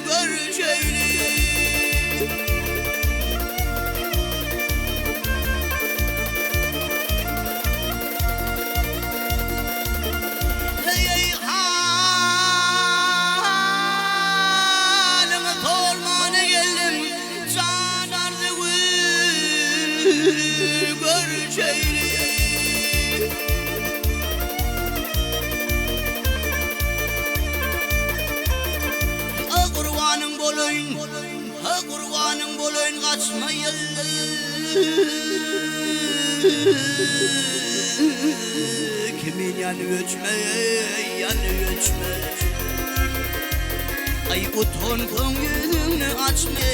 görüşeyli. Hey halimi sormana geldim, can arzugu görüşeyli. Kurbanın bolayın, ha kurbanın bolayın kaçmayın. Kimin yanı göçme, yanı göçme. Ay uton kongülünü açma.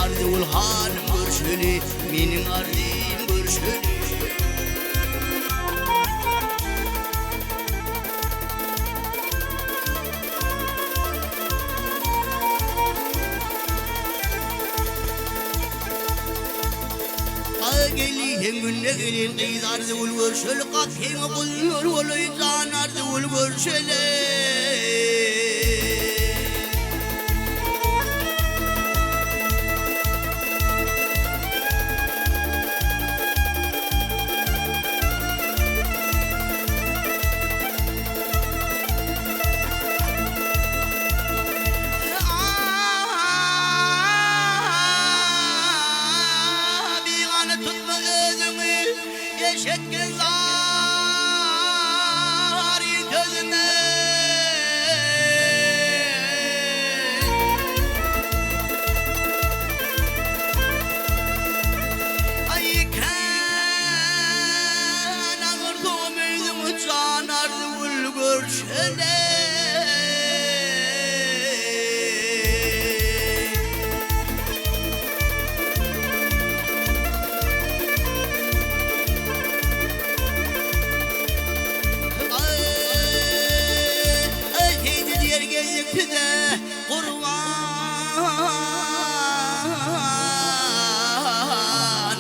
Ardı ul hanım görüşülü, benim ardım görüşülü. Gelin günne gelin kıydardı ul görüşülü. Kalkayım kuluyor olayı canardı ul görüşülü. Eşekkin zar gözüne. Ay kan ağırdım öldüm canardı ul görüşene. Kurban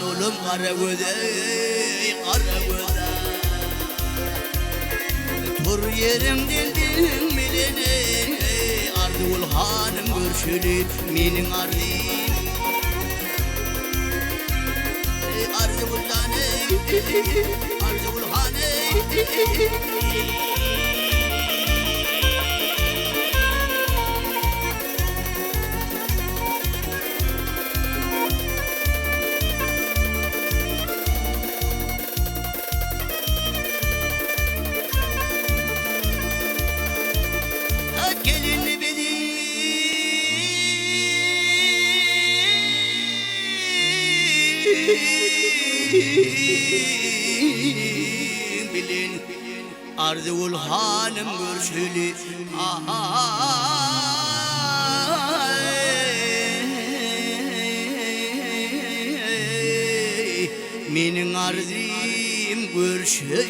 oğlum kara göze, kara göze. Tur yerimden bilin bilene. Ardı ul hanım görüşülü, menin ardım. Ardı ul tane, ardı ul hane. Gelin bilin ardı ul hanım görüşülü. Menin ardım görüşülü.